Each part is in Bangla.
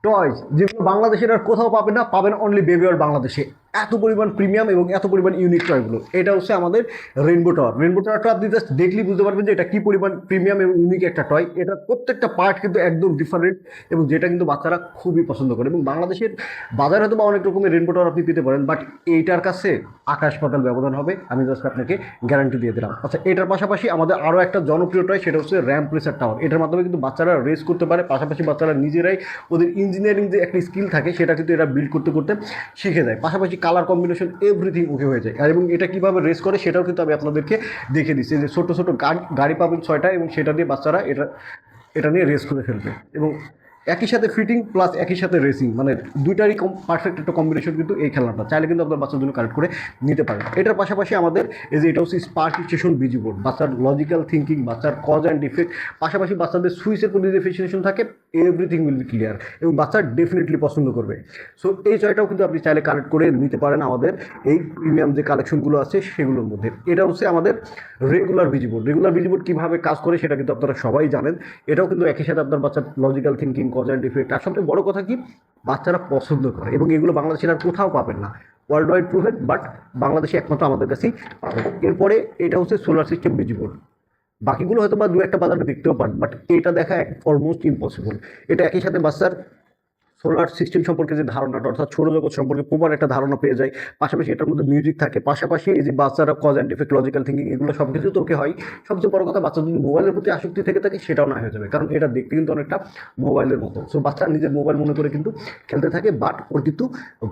টয়স যেগুলো বাংলাদেশের আর কোথাও পাবেন না, পাবেন অনলি বেবি ওয়ার্ল্ড বাংলাদেশে। এত পরিমাণ প্রিমিয়াম এবং এত পরিমাণ ইউনিক টয়গুলো, এটা হচ্ছে আমাদের রেইনবো টাওয়ার। রেইনবো টাওয়ারটা আপনি জাস্ট দেখলেই বুঝতে পারবেন যে এটা কি পরিমাণ প্রিমিয়াম এবং ইউনিক একটা টয়। এটা প্রত্যেকটা পার্ট কিন্তু একদম ডিফারেন্ট এবং যেটা কিন্তু বাচ্চারা খুবই পছন্দ করে। এবং বাংলাদেশের বাজারে হয়তো বা অনেক রকমের রেইনবো টাওয়ার আপনি পেতে পারেন, বাট এইটার কাছে আকাশ পাতাল ব্যবধান হবে, আমি জাস্ট আপনাকে গ্যারান্টি দিয়ে দিলাম। আচ্ছা, এটার পাশাপাশি আমাদের আরও একটা জনপ্রিয় টয়, সেটা হচ্ছে র্যাম প্রেসার টাওয়ার। এটার মাধ্যমে কিন্তু বাচ্চারা রেস করতে পারে, পাশাপাশি বাচ্চারা নিজেরাই ওদের ইঞ্জিনিয়ারিং যে একটা স্কিল থাকে সেটা কিন্তু এরা বিল্ড করতে করতে শিখে যায়। পাশাপাশি কালার কম্বিনেশন এভরিথিং ওকে হয়ে যায়। আর এবং এটা কীভাবে রেস করে সেটাও কিন্তু আমি আপনাদেরকে দেখে দিচ্ছি, যে ছোটো ছোটো গাড়ি পাবেন 6টা এবং সেটা দিয়ে বাচ্চারা এটা নিয়ে রেস করে ফেলবে। এবং একই সাথে ফিটিং প্লাস একই সাথে রেসিং, মানে দুইটারই পারফেক্ট একটা কম্বিনেশন কিন্তু এই খেলনাটা। চাইলে কিন্তু আপনার বাচ্চার জন্য কালেক্ট করে নিতে পারেন। এটার পাশাপাশি আমাদের এই যে এটা হচ্ছে স্পার্ক স্টেশন বিজি বোর্ড। বাচ্চার লজিক্যাল থিঙ্কিং, বাচ্চার কজ অ্যান্ড ইফেক্ট, পাশাপাশি বাচ্চাদের সুইচের প্রতি যে ফেসিনেশন থাকে, এভরিথিং উইল বি ক্লিয়ার এবং বাচ্চা ডেফিনেটলি পছন্দ করবে। সো এই চয়টাও কিন্তু আপনি চাইলে কালেক্ট করে নিতে পারেন আমাদের এই প্রিমিয়াম যে কালেকশনগুলো আছে সেগুলোর মধ্যে। এটা হচ্ছে আমাদের regular busy board. Regular busy board কীভাবে কাজ করে সেটা কিন্তু আপনারা সবাই জানেন। এটাও কিন্তু একই সাথে আপনার বাচ্চার logical thinking, cause and effect, আর সবচেয়ে বড় কথা কি, বাচ্চারা পছন্দ করে এবং এগুলো বাংলাদেশের আর কোথাও পাবেন না। ওয়ার্ল্ড ওয়াইড প্রুভেড, বাট বাংলাদেশে একমাত্র আমাদের কাছেই পাবেন। এরপরে এটা হচ্ছে সোলার সিস্টেম বিজি বোর্ড। বাকিগুলো হয়তো বা দু একটা বাজারে দেখতেও পারেন, বাট এটা দেখা অলমোস্ট ইম্পসিবল। এটা একই সাথে বাচ্চার সোলার সিস্টেম সম্পর্কে যে ধারণাটা, অর্থাৎ সৌরজগৎ সম্পর্কে প্রপার একটা ধারণা পেয়ে যায়। পাশাপাশি এটার মধ্যে মিউজিক থাকে, পাশাপাশি এই যে বাচ্চারা cause and effect, logical thinking, এগুলো সব কিছু তোকে হয়। সবচেয়ে বড় কথা, বাচ্চা যদি মোবাইলের প্রতি আসক্তি থেকে থাকে সেটাও না হয়ে যাবে, কারণ এটা দেখতে কিন্তু অনেকটা মোবাইলের মতো। সো বাচ্চা নিজের মোবাইল মনে করে কিন্তু খেলতে থাকে, বাট ওর কিন্তু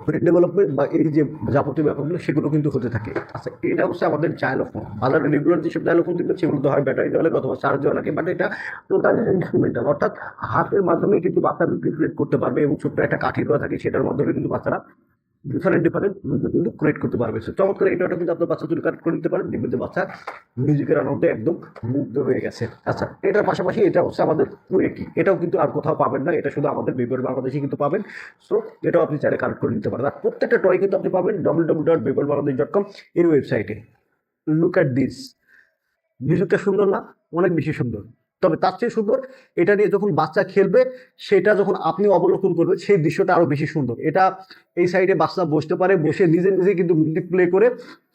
ব্রেন ডেভেলপমেন্ট বা এই যে যাবতীয় ব্যাপারগুলো সেগুলো কিন্তু হতে থাকে। আচ্ছা, এটা হচ্ছে আমাদের জাইলোফোন। বাজারে রেগুলার যেসব জাইলোফোন দিবে সেগুলো তো হয় ব্যাটারি দেওয়া অথবা চার্জ দেওয়া লাগে, বাট এটা টোটালি ইনস্ট্রুমেন্টাল, অর্থাৎ হাতের মাধ্যমে কিন্তু বাচ্চা ক্রিয়েট করতে পারবে এবং ছোট্ট একটা কাঠি দেওয়া থাকে, সেটার মাধ্যমে কিন্তু বাচ্চারা ডিফারেন্ট কিন্তু ক্রিয়েট করতে পারবে। সো চমৎকার, এটা কিন্তু আপনার বাচ্চা যদি কানেক্ট করে নিতে পারেন, দেখবেন যে বাচ্চা মিউজিকের আনন্দে একদম মুগ্ধ হয়ে গেছে। আচ্ছা, এটার পাশাপাশি এটা হচ্ছে আমাদের কুয়েকি। এটাও কিন্তু আর কোথাও পাবেন না, এটা শুধু আমাদের বেবি বাংলাদেশে কিন্তু পাবেন। সো এটাও আপনি চাইলে কানেক্ট করে নিতে পারেন। আর প্রত্যেকটা টয় কিন্তু আপনি পাবেন www.babyworldbangladesh.com এই ওয়েবসাইটে। লুক অ্যাট দিস, ভিডিওটা সুন্দর না? অনেক বেশি সুন্দর। তবে তার চেয়ে সুন্দর, এটা নিয়ে যখন বাচ্চা খেলবে, সেটা যখন আপনি অবলোকন করবেন, সেই দৃশ্যটা আরো বেশি সুন্দর। এটা এই সাইডে বাচ্চা বসতে পারে, বসে নিজে নিজে কিন্তু মিউজিক প্লে করে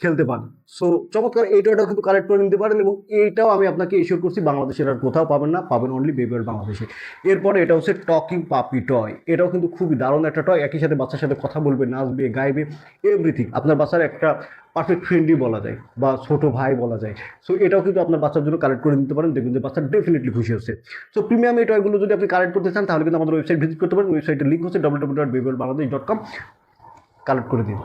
খেলতে পারে। সো চমৎকার, এইটাও কিন্তু কালেক্ট করে নিতে পারেন এবং এইটাও আমি আপনাকে ইস্যুর করছি বাংলাদেশের আর কোথাও পাবেন না, পাবেন অনলি বেবি ওয়ার্ল্ড বাংলাদেশে। এরপরে এটা হচ্ছে টকিং পাপি টয়। এটাও কিন্তু খুবই দারুণ একটা টয়। একই সাথে বাচ্চার সাথে কথা বলবে, নাচবে, গাইবে, এভরিথিং। আপনার বাচ্চার একটা পারফেক্ট ফ্রেন্ডই বলা যায় বা ছোট ভাই বলা যায়। সো এটাও কিন্তু আপনার বাচ্চার জন্য কালেক্ট করে নিতে পারেন, দেখবেন যে বাচ্চা ডেফিনেটলি খুশি হচ্ছে। সো প্রিমিয়াম এই টয়গুলো যদি আপনি কালেক্ট করতে চান তাহলে কিন্তু আমাদের ওয়েবসাইট ভিজিট করতে পারেন। ওয়েবসাইটের লিঙ্ক হচ্ছে www.babyworldbangladesh.com, কালেক্ট করে দিন।